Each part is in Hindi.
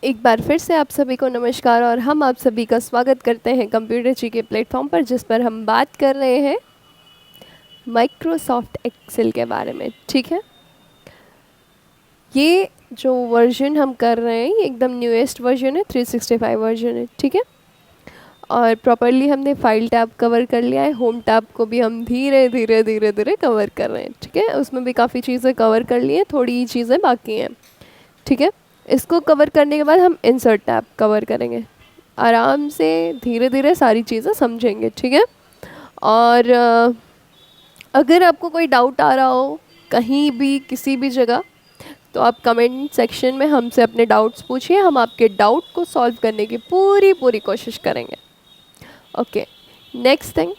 एक बार फिर से आप सभी को नमस्कार और हम आप सभी का स्वागत करते हैं कंप्यूटर जी के प्लेटफॉर्म पर, जिस पर हम बात कर रहे हैं माइक्रोसॉफ्ट एक्सेल के बारे में। ठीक है, ये जो वर्जन हम कर रहे हैं ये एकदम न्यूएस्ट वर्जन है, 365 वर्जन है। ठीक है, और प्रॉपरली हमने फाइल टैब कवर कर लिया है। होम टैब को भी हम धीरे धीरे धीरे धीरे कवर कर रहे हैं। ठीक है, उसमें भी काफ़ी चीज़ें कवर कर ली हैं, थोड़ी ही चीज़ें बाकी हैं। ठीक है, इसको कवर करने के बाद हम इंसर्ट टैब कवर करेंगे। आराम से धीरे धीरे सारी चीज़ें समझेंगे। ठीक है, और अगर आपको कोई डाउट आ रहा हो कहीं भी किसी भी जगह, तो आप कमेंट सेक्शन में हमसे अपने डाउट्स पूछिए, हम आपके डाउट को सॉल्व करने की पूरी पूरी कोशिश करेंगे। ओके, नेक्स्ट थिंग,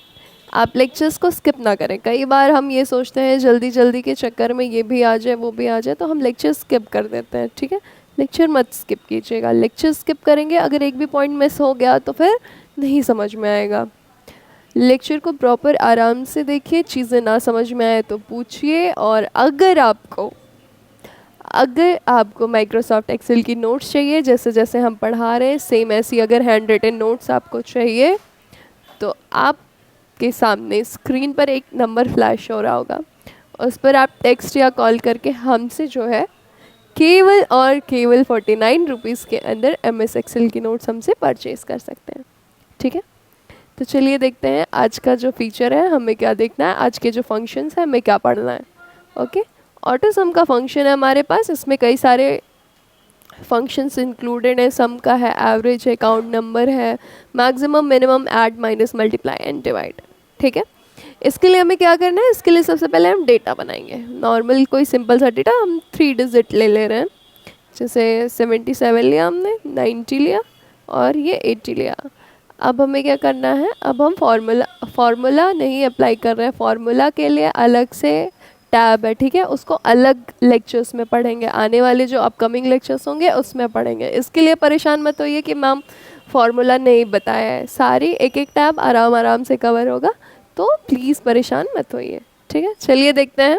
आप लेक्चर्स को स्किप ना करें। कई बार हम ये सोचते हैं जल्दी जल्दी के चक्कर में ये भी आ जाए वो भी आ जाए, तो हम लेक्चर स्किप कर देते हैं। ठीक है, लेक्चर मत स्किप कीजिएगा। लेक्चर स्किप करेंगे, अगर एक भी पॉइंट मिस हो गया तो फिर नहीं समझ में आएगा। लेक्चर को प्रॉपर आराम से देखिए, चीज़ें ना समझ में आए तो पूछिए। और अगर आपको माइक्रोसॉफ्ट एक्सेल की नोट्स चाहिए, जैसे जैसे हम पढ़ा रहे हैं सेम ऐसी अगर हैंड रिटन नोट्स आपको चाहिए, तो आपके सामने स्क्रीन पर एक नंबर फ्लैश हो रहा होगा, उस पर आप टेक्स्ट या कॉल करके हमसे जो है केवल और केवल 49 रुपीज़ के अंदर MS एक्सेल की नोट्स हमसे परचेज़ कर सकते हैं। ठीक है, तो चलिए देखते हैं आज का जो फीचर है हमें क्या देखना है, आज के जो फंक्शंस हैं हमें क्या पढ़ना है। ओके, ऑटो सम का फंक्शन है हमारे पास, इसमें कई सारे फंक्शंस इंक्लूडेड है। सम का है, एवरेज है, काउंट नंबर है, maximum, minimum, add, minus, multiply and divide. ठीक है, इसके लिए हमें क्या करना है, इसके लिए सबसे पहले हम डेटा बनाएंगे। नॉर्मल कोई सिंपल सा डेटा, हम 3 डिजिट ले रहे हैं। जैसे 77 लिया हमने, 90 लिया और ये 80 लिया। अब हमें क्या करना है, अब हम फार्मूला नहीं अप्लाई कर रहे हैं, फार्मूला के लिए अलग से टैब है। ठीक है, उसको अलग लेक्चर्स में पढ़ेंगे, आने वाले जो अपकमिंग लेक्चर्स होंगे उसमें पढ़ेंगे। इसके लिए परेशान मत होइए कि मैम फार्मूला नहीं बताया है, सारी एक एक टैब आराम आराम से कवर होगा, तो प्लीज़ परेशान मत होइए। ठीक है, चलिए देखते हैं।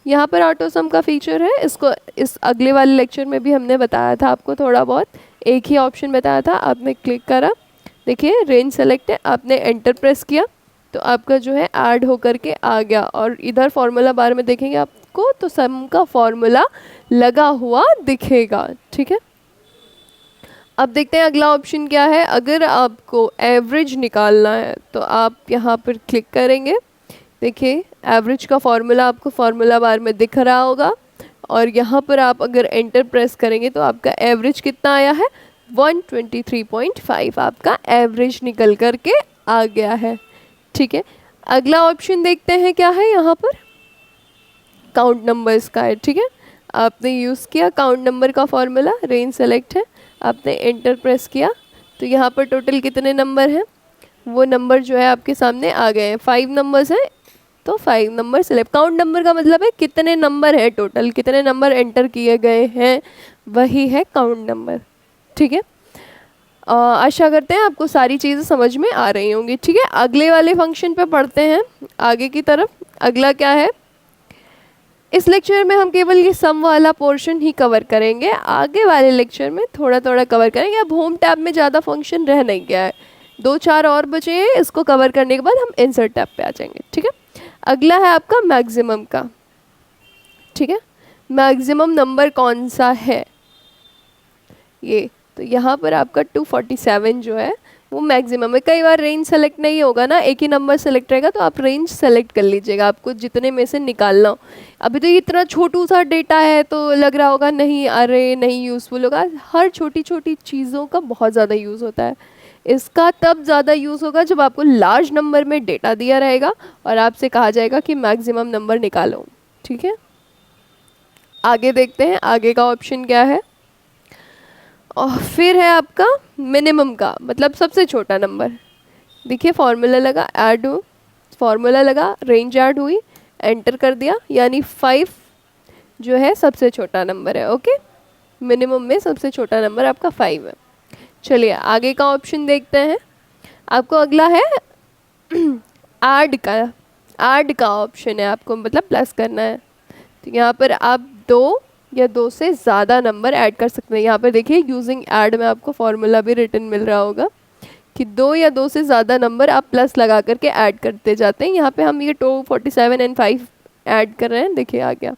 यहाँ पर ऑटो सम का फीचर है, इसको इस अगले वाले लेक्चर में भी हमने बताया था आपको थोड़ा बहुत, एक ही ऑप्शन बताया था, आपने क्लिक करा, देखिए रेंज सेलेक्ट है, आपने एंटर प्रेस किया तो आपका जो है ऐड होकर के आ गया। और इधर फार्मूला बार में देखेंगे आपको तो सम का फार्मूला लगा हुआ दिखेगा। ठीक है, अब देखते हैं अगला ऑप्शन क्या है। अगर आपको एवरेज निकालना है तो आप यहाँ पर क्लिक करेंगे, देखिए एवरेज का फार्मूला आपको फार्मूला बार में दिख रहा होगा, और यहाँ पर आप अगर एंटर प्रेस करेंगे तो आपका एवरेज कितना आया है, 123.5 आपका एवरेज निकल कर के आ गया है। ठीक है, अगला ऑप्शन देखते हैं क्या है, यहाँ पर काउंट नंबर्स का है। ठीक है, आपने यूज़ किया काउंट नंबर का फॉर्मूला, रेंज सेलेक्ट है, आपने एंटर प्रेस किया तो यहाँ पर टोटल कितने नंबर हैं, वो नंबर जो है आपके सामने आ गए हैं। 5 नंबर्स हैं तो 5 नंबर सिलेक्ट, काउंट नंबर का मतलब है कितने नंबर है, टोटल कितने नंबर एंटर किए गए हैं, वही है काउंट नंबर। ठीक है, आशा करते हैं आपको सारी चीज़ें समझ में आ रही होंगी। ठीक है, अगले वाले फंक्शन पे पढ़ते हैं आगे की तरफ। अगला क्या है, इस लेक्चर में हम केवल ये सम वाला पोर्शन ही कवर करेंगे, आगे वाले लेक्चर में थोड़ा थोड़ा कवर करेंगे। अब होम टैब में ज़्यादा फंक्शन रह नहीं गया है, 2-4 और बचे हैं, इसको कवर करने के बाद हम इंसर्ट टैब पे आ जाएंगे। ठीक है, अगला है आपका मैक्सिमम का। ठीक है, मैक्सिमम नंबर कौन सा है, ये तो यहाँ पर आपका 247 जो है वो मैक्सिमम है। कई बार रेंज सेलेक्ट नहीं होगा ना, एक ही नंबर सेलेक्ट रहेगा, तो आप रेंज सेलेक्ट कर लीजिएगा आपको जितने में से निकालना हो। अभी तो इतना छोटू सा डेटा है तो लग रहा होगा नहीं, अरे नहीं यूज़फुल होगा, हर छोटी छोटी चीज़ों का बहुत ज़्यादा यूज़ होता है। इसका तब ज़्यादा यूज़ होगा जब आपको लार्ज नंबर में डेटा दिया रहेगा और आपसे कहा जाएगा कि मैक्सिमम नंबर निकालो। ठीक है, आगे देखते हैं आगे का ऑप्शन क्या है। और फिर है आपका मिनिमम का, मतलब सबसे छोटा नंबर। देखिए फार्मूला लगा, ऐड हो, फार्मूला लगा, रेंज ऐड हुई, एंटर कर दिया, यानी 5 जो है सबसे छोटा नंबर है। ओके, मिनिमम में सबसे छोटा नंबर आपका 5 है। चलिए आगे का ऑप्शन देखते हैं। आपको अगला है ऐड का ऑप्शन है, आपको मतलब प्लस करना है। तो यहाँ पर आप 2 या 2 से ज़्यादा नंबर ऐड कर सकते हैं। यहाँ पर देखिए यूजिंग ऐड में आपको फॉर्मूला भी रिटन मिल रहा होगा कि 2 या 2 से ज़्यादा नंबर आप प्लस लगा करके ऐड करते जाते हैं। यहाँ पे हम ये 247 एंड 5 ऐड कर रहे हैं, देखिए आ गया,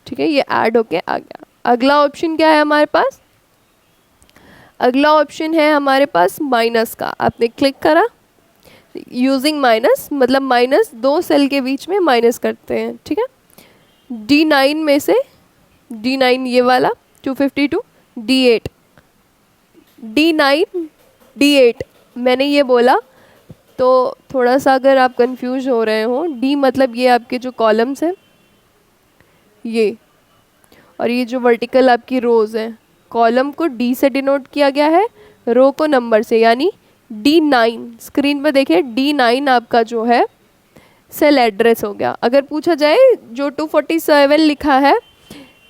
ठीक है, ये ऐड होके आ गया। अगला ऑप्शन क्या है हमारे पास? अगला ऑप्शन है हमारे पास माइनस का। आपने क्लिक करा, यूजिंग माइनस मतलब माइनस 2 सेल के बीच में माइनस करते हैं, ठीक है। D9 में से D9 ये वाला 252, D8, D9 D8 मैंने ये बोला तो थोड़ा सा अगर आप कंफ्यूज हो रहे हो, D मतलब ये आपके जो कॉलम्स हैं ये, और ये जो वर्टिकल आपकी रोज़ हैं, कॉलम को D से डिनोट किया गया है, रो को नंबर से, यानी D9। स्क्रीन पर देखिए D9 आपका जो है सेल एड्रेस हो गया। अगर पूछा जाए जो 247 लिखा है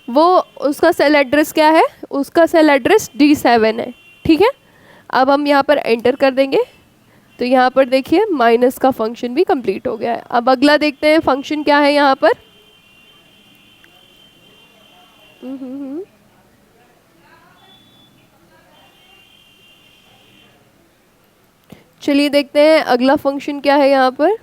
वो उसका सेल एड्रेस क्या है? उसका सेल एड्रेस D7 है, ठीक है। अब हम यहाँ पर एंटर कर देंगे तो यहाँ पर देखिए माइनस का फंक्शन भी कंप्लीट हो गया है। अब अगला देखते हैं फंक्शन क्या है यहाँ पर। चलिए देखते हैं अगला फंक्शन क्या है यहाँ पर।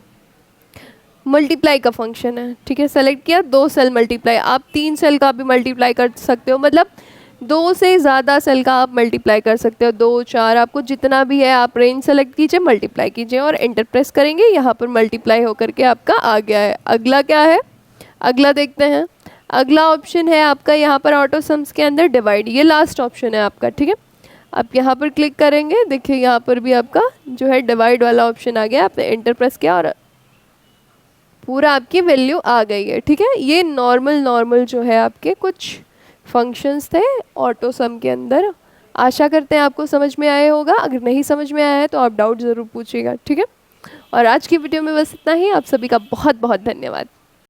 मल्टीप्लाई का फंक्शन है, ठीक है। सेलेक्ट किया, 2 सेल मल्टीप्लाई, आप 3 सेल का भी मल्टीप्लाई कर सकते हो, मतलब 2 से ज़्यादा सेल का आप मल्टीप्लाई कर सकते हो, 2 4 आपको जितना भी है आप रेंज सेलेक्ट कीजिए, मल्टीप्लाई कीजिए और एंटर प्रेस करेंगे, यहाँ पर मल्टीप्लाई होकर के आपका आ गया है। अगला क्या है? अगला देखते हैं। अगला ऑप्शन है आपका यहाँ पर ऑटो सम्स के अंदर डिवाइड, ये लास्ट ऑप्शन है आपका, ठीक है। आप यहाँ पर क्लिक करेंगे, देखिए यहाँ पर भी आपका जो है डिवाइड वाला ऑप्शन आ गया, आपने एंटर प्रेस किया और पूरा आपकी वैल्यू आ गई है, ठीक है। ये नॉर्मल जो है आपके कुछ फंक्शंस थे ऑटो सम के अंदर। आशा करते हैं आपको समझ में आया होगा, अगर नहीं समझ में आया है तो आप डाउट ज़रूर पूछिएगा, ठीक है। और आज की वीडियो में बस इतना ही। आप सभी का बहुत बहुत धन्यवाद।